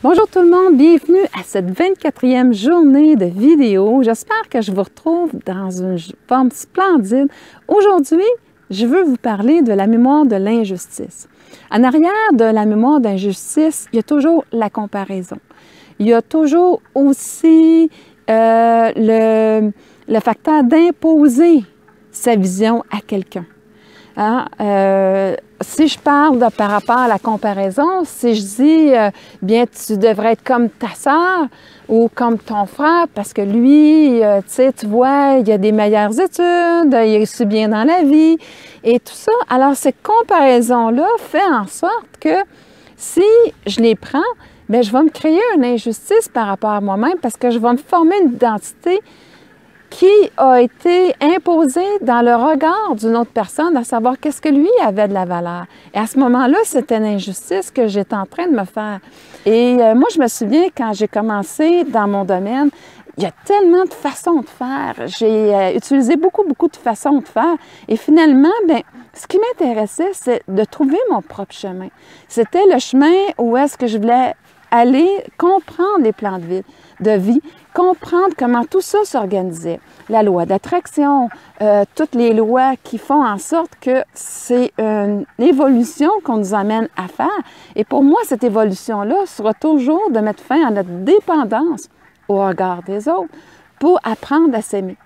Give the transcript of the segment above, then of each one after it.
Bonjour tout le monde, bienvenue à cette 24e journée de vidéo. J'espère que je vous retrouve dans une forme splendide. Aujourd'hui, je veux vous parler de la mémoire de l'injustice. En arrière de la mémoire d'injustice, il y a toujours la comparaison. Il y a toujours aussi le facteur d'imposer sa vision à quelqu'un. Si je parle par rapport à la comparaison, si je dis, bien, tu devrais être comme ta sœur ou comme ton frère parce que lui, tu vois, il a des meilleures études, il réussit bien dans la vie et tout ça. Alors, ces comparaisons-là font en sorte que si je les prends, bien, je vais me créer une injustice par rapport à moi-même parce que je vais me former une identité qui a été imposé dans le regard d'une autre personne, à savoir qu'est-ce que lui avait de la valeur. Et à ce moment-là, c'était une injustice que j'étais en train de me faire. Et moi, je me souviens, quand j'ai commencé dans mon domaine, il y a tellement de façons de faire. J'ai utilisé beaucoup de façons de faire. Et finalement, bien, ce qui m'intéressait, c'est de trouver mon propre chemin. C'était le chemin où est-ce que je voulais aller comprendre les plans de vie, comprendre comment tout ça s'organisait. La loi d'attraction, toutes les lois qui font en sorte que c'est une évolution qu'on nous amène à faire. Et pour moi, cette évolution-là sera toujours de mettre fin à notre dépendance au regard des autres pour apprendre à s'aimer.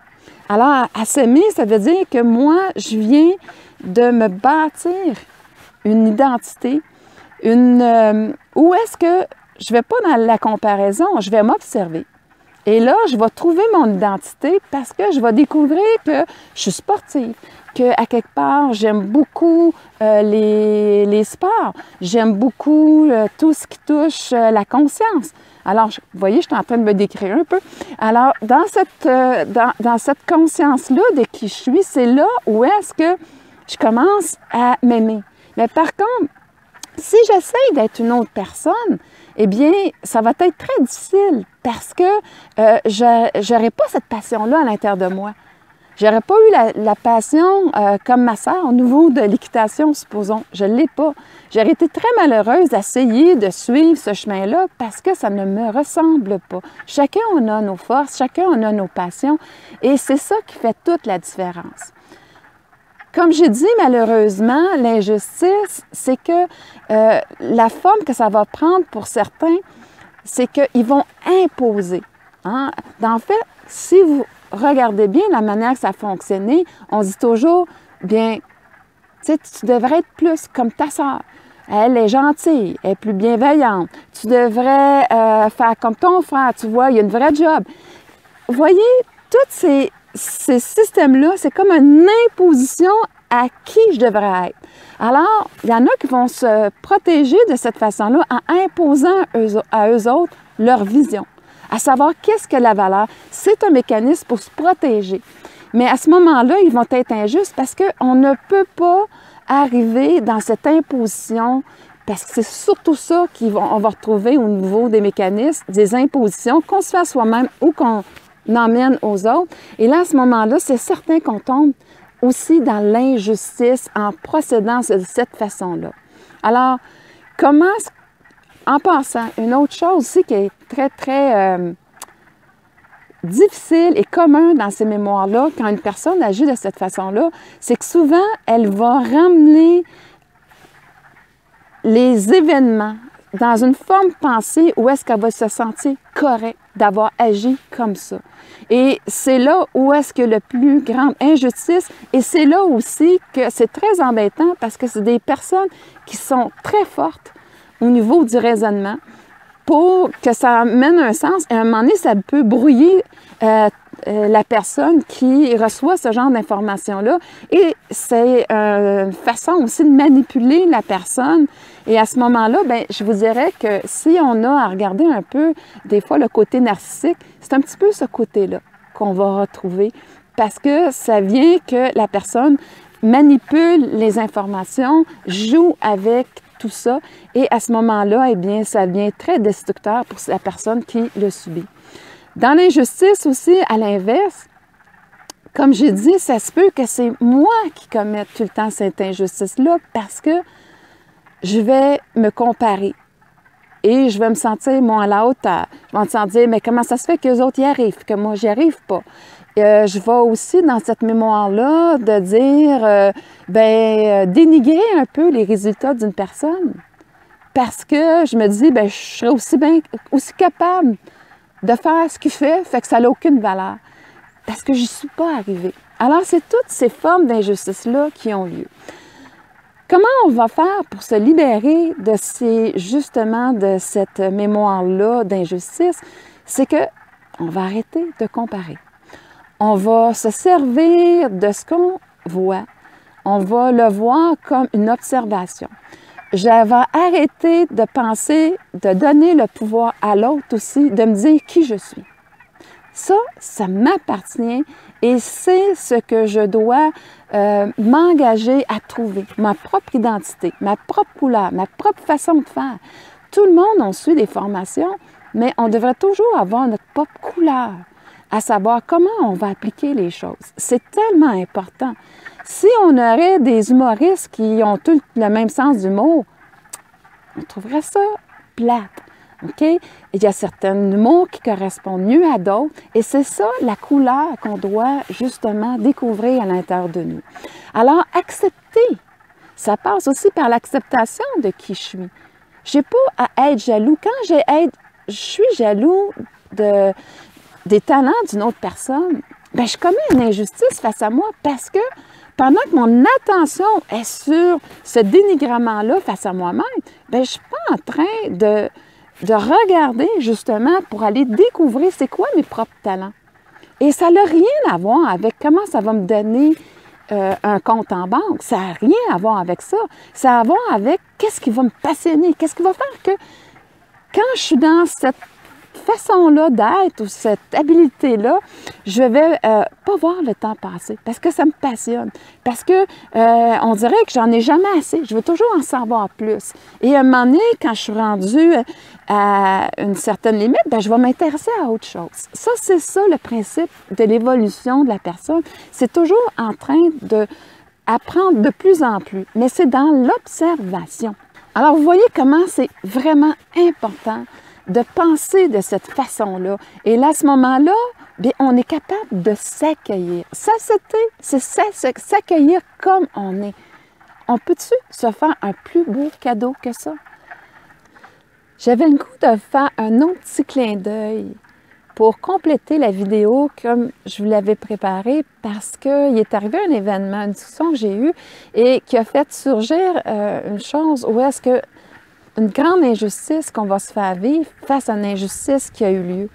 Alors, à s'aimer, ça veut dire que moi, je viens de me bâtir une identité, où est-ce que je ne vais pas dans la comparaison, je vais m'observer. Et là, je vais trouver mon identité parce que je vais découvrir que je suis sportive, qu'à quelque part, j'aime beaucoup les sports, j'aime beaucoup tout ce qui touche la conscience. Alors, vous voyez, je suis en train de me décrire un peu. Alors, dans cette conscience-là de qui je suis, c'est là où est-ce que je commence à m'aimer. Mais par contre, si j'essaie d'être une autre personne, eh bien, ça va être très difficile parce que je n'aurai pas cette passion-là à l'intérieur de moi. Je n'aurais pas eu la passion comme ma sœur au niveau de l'équitation, supposons. Je ne l'ai pas. J'aurais été très malheureuse d'essayer de suivre ce chemin-là parce que ça ne me ressemble pas. Chacun on a nos forces, chacun on a nos passions et c'est ça qui fait toute la différence. Comme j'ai dit, malheureusement, l'injustice, c'est que la forme que ça va prendre pour certains, c'est qu'ils vont imposer. Hein? En fait, si vous regardez bien la manière que ça a fonctionné, on dit toujours, bien, tu sais, tu devrais être plus comme ta sœur. Elle est gentille, elle est plus bienveillante. Tu devrais faire comme ton frère, tu vois, il y a une vraie job. Vous voyez, tous ces systèmes-là, c'est comme une imposition à qui je devrais être. Alors, il y en a qui vont se protéger de cette façon-là en imposant à eux autres leur vision, à savoir qu'est-ce que la valeur. C'est un mécanisme pour se protéger. Mais à ce moment-là, ils vont être injustes parce qu'on ne peut pas arriver dans cette imposition parce que c'est surtout ça qu'on va retrouver au niveau des mécanismes, des impositions qu'on se fait à soi-même ou qu'on emmène aux autres. Et là, à ce moment-là, c'est certain qu'on tombe aussi dans l'injustice en procédant de cette façon-là. Alors, en passant, une autre chose aussi qui est très difficile et commun dans ces mémoires-là, quand une personne agit de cette façon-là, c'est que souvent, elle va ramener les événements dans une forme pensée où est-ce qu'elle va se sentir correcte d'avoir agi comme ça. Et c'est là où est-ce que le plus grande injustice, et c'est là aussi que c'est très embêtant parce que c'est des personnes qui sont très fortes au niveau du raisonnement pour que ça mène un sens. Et à un moment donné, ça peut brouiller la personne qui reçoit ce genre d'informations-là. Et c'est une façon aussi de manipuler la personne. Et à ce moment-là, bien, je vous dirais que si on a à regarder un peu, des fois, le côté narcissique, c'est un petit peu ce côté-là qu'on va retrouver parce que ça vient que la personne manipule les informations, joue avec tout ça. Et à ce moment-là, eh bien, ça devient très destructeur pour la personne qui le subit. Dans l'injustice aussi, à l'inverse, comme j'ai dit, ça se peut que c'est moi qui commette tout le temps cette injustice-là parce que je vais me comparer. et je vais me sentir, moi, à la hauteur. Je vais me sentir, mais comment ça se fait qu'eux autres y arrivent, que moi, j'y arrive pas? Je vais aussi, dans cette mémoire-là, de dire, dénigrer un peu les résultats d'une personne. Parce que je me dis, je serais aussi capable de faire ce qu'il fait que ça n'a aucune valeur. Parce que je n'y suis pas arrivée. Alors, c'est toutes ces formes d'injustice-là qui ont lieu. Comment on va faire pour se libérer de justement de cette mémoire-là d'injustice? C'est qu'on va arrêter de comparer. On va se servir de ce qu'on voit. On va le voir comme une observation. Je vais arrêter de penser, de donner le pouvoir à l'autre aussi, de me dire qui je suis. Ça m'appartient et c'est ce que je dois m'engager à trouver. Ma propre identité, ma propre couleur, ma propre façon de faire. Tout le monde, on suit des formations, mais on devrait toujours avoir notre propre couleur, à savoir comment on va appliquer les choses. C'est tellement important. Si on aurait des humoristes qui ont tous le même sens d'humour, on trouverait ça plate. OK? Il y a certains humours qui correspondent mieux à d'autres et c'est ça la couleur qu'on doit justement découvrir à l'intérieur de nous. Alors, accepter, ça passe aussi par l'acceptation de qui je suis. Je n'ai pas à être jaloux. Quand je suis jaloux des talents d'une autre personne, je commets une injustice face à moi parce que pendant que mon attention est sur ce dénigrement-là face à moi-même, je ne suis pas en train de regarder justement pour aller découvrir c'est quoi mes propres talents. Et ça n'a rien à voir avec comment ça va me donner un compte en banque. Ça n'a rien à voir avec ça. Ça a à voir avec qu'est-ce qui va me passionner, qu'est-ce qui va faire que quand je suis dans cette façon-là d'être ou cette habilité-là, je vais pas voir le temps passer parce que ça me passionne. Parce que on dirait que j'en ai jamais assez. Je veux toujours en savoir plus. Et à un moment donné, quand je suis rendue à une certaine limite, je vais m'intéresser à autre chose. Ça, c'est ça le principe de l'évolution de la personne. C'est toujours en train d'apprendre de plus en plus. Mais c'est dans l'observation. Alors, vous voyez comment c'est vraiment important de penser de cette façon-là. Et là, à ce moment-là, on est capable de s'accueillir. S'accepter, c'est s'accueillir comme on est. On peut-tu se faire un plus beau cadeau que ça? J'avais le goût de faire un autre petit clin d'œil pour compléter la vidéo comme je vous l'avais préparée parce qu'il est arrivé un événement, une discussion que j'ai eue et qui a fait surgir une chose où est-ce que une grande injustice qu'on va se faire vivre face à une injustice qui a eu lieu,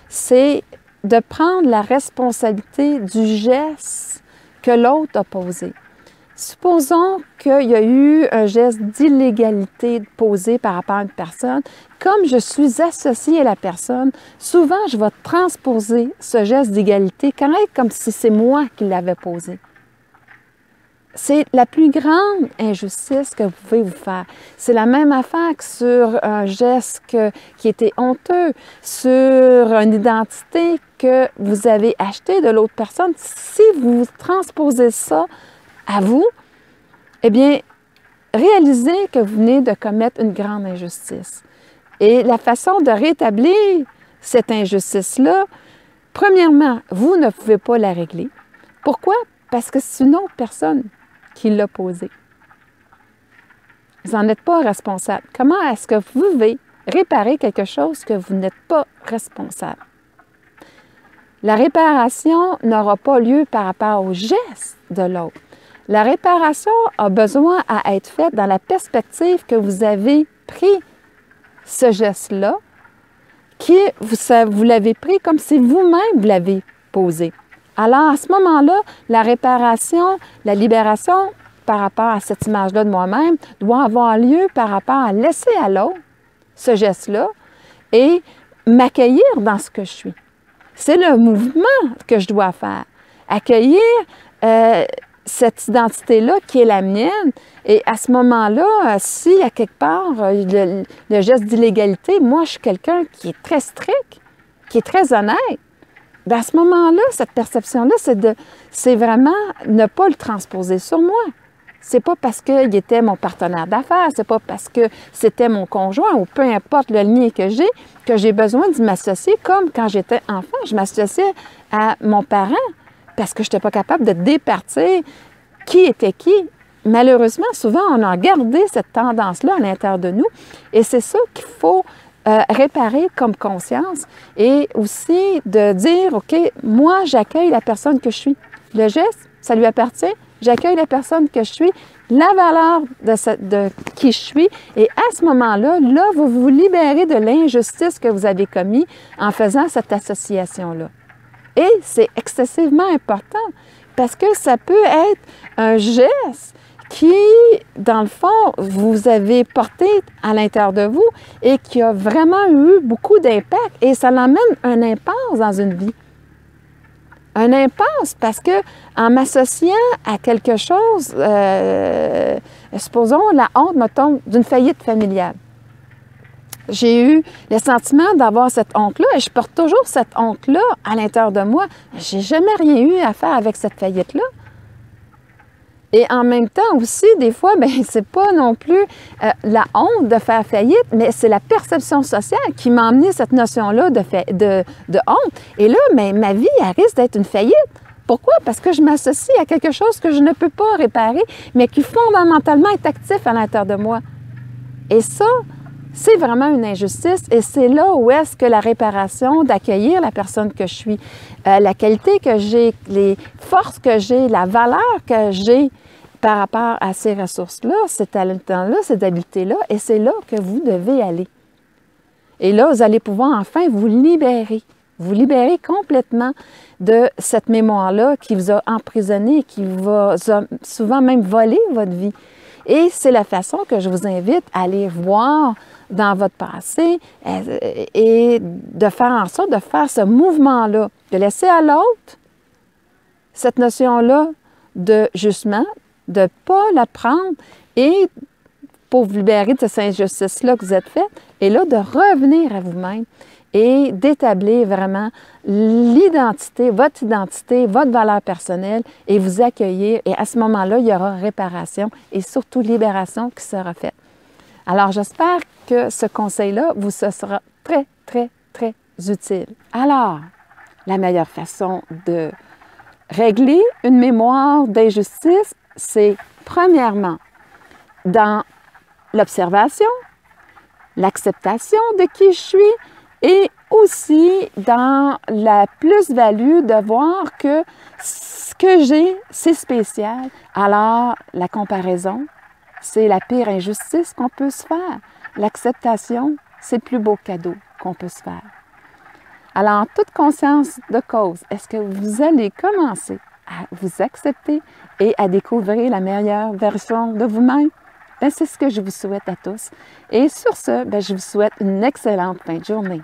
c'est de prendre la responsabilité du geste que l'autre a posé. Supposons qu'il y a eu un geste d'illégalité posé par rapport à une personne. Comme je suis associée à la personne, souvent je vais transposer ce geste d'égalité quand même comme si c'est moi qui l'avais posé. C'est la plus grande injustice que vous pouvez vous faire. C'est la même affaire que sur un geste qui était honteux, sur une identité que vous avez achetée de l'autre personne. Si vous transposez ça à vous, eh bien, réalisez que vous venez de commettre une grande injustice. Et la façon de rétablir cette injustice-là, premièrement, vous ne pouvez pas la régler. Pourquoi? Parce que c'est une autre personne qui l'a posée. Vous n'en êtes pas responsable. Comment est-ce que vous pouvez réparer quelque chose que vous n'êtes pas responsable? La réparation n'aura pas lieu par rapport au geste de l'autre. La réparation a besoin à être faite dans la perspective que vous avez pris ce geste-là, vous l'avez pris comme si vous-même vous l'avez posé. Alors, à ce moment-là, la réparation, la libération par rapport à cette image-là de moi-même doit avoir lieu par rapport à laisser à l'autre ce geste-là et m'accueillir dans ce que je suis. C'est le mouvement que je dois faire. Accueillir cette identité-là qui est la mienne. Et à ce moment-là, si à quelque part, le geste d'illégalité, moi, je suis quelqu'un qui est très strict, qui est très honnête, à ce moment-là, cette perception-là, c'est vraiment ne pas le transposer sur moi. C'est pas parce qu'il était mon partenaire d'affaires, c'est pas parce que c'était mon conjoint ou peu importe le lien que j'ai besoin de m'associer comme quand j'étais enfant. Je m'associais à mon parent parce que je n'étais pas capable de départir qui était qui. Malheureusement, souvent, on a gardé cette tendance-là à l'intérieur de nous et c'est ça qu'il faut réparer comme conscience et aussi de dire, OK, moi, j'accueille la personne que je suis. Le geste, ça lui appartient. J'accueille la personne que je suis, la valeur de qui je suis. Et à ce moment-là, vous vous libérez de l'injustice que vous avez commise en faisant cette association-là. Et c'est excessivement important parce que ça peut être un geste qui, dans le fond, vous avez porté à l'intérieur de vous et qui a vraiment eu beaucoup d'impact et ça l'emmène un impasse dans une vie. Un impasse parce que en m'associant à quelque chose, supposons la honte, mettons, d'une faillite familiale. J'ai eu le sentiment d'avoir cette honte-là et je porte toujours cette honte-là à l'intérieur de moi. J'ai jamais rien eu à faire avec cette faillite-là. Et en même temps aussi, des fois, bien, c'est pas non plus la honte de faire faillite, mais c'est la perception sociale qui m'a amené cette notion-là de honte. Et là, bien, ma vie, elle risque d'être une faillite. Pourquoi? Parce que je m'associe à quelque chose que je ne peux pas réparer, mais qui fondamentalement est actif à l'intérieur de moi. Et ça, c'est vraiment une injustice et c'est là où est-ce que la réparation, d'accueillir la personne que je suis, la qualité que j'ai, les forces que j'ai, la valeur que j'ai par rapport à ces ressources-là, ces talents-là, ces habiletés-là, et c'est là que vous devez aller. Et là, vous allez pouvoir enfin vous libérer complètement de cette mémoire-là qui vous a emprisonné, qui vous a souvent même volé votre vie. Et c'est la façon que je vous invite à aller voir dans votre passé et de faire en sorte de faire ce mouvement-là, de laisser à l'autre cette notion-là de jugement, de ne pas la prendre et pour vous libérer de cette injustice-là que vous êtes faite, et là, de revenir à vous-même et d'établir vraiment l'identité, votre valeur personnelle et vous accueillir. Et à ce moment-là, il y aura réparation et surtout libération qui sera faite. Alors, j'espère que ce conseil-là vous sera très, très, très utile. Alors, la meilleure façon de régler une mémoire d'injustice, c'est premièrement dans l'observation, l'acceptation de qui je suis et aussi dans la plus-value de voir que ce que j'ai, c'est spécial. Alors, la comparaison, c'est la pire injustice qu'on peut se faire. L'acceptation, c'est le plus beau cadeau qu'on peut se faire. Alors, en toute conscience de cause, est-ce que vous allez commencer à vous accepter et à découvrir la meilleure version de vous-même? Bien, c'est ce que je vous souhaite à tous. Et sur ce, bien, je vous souhaite une excellente fin de journée.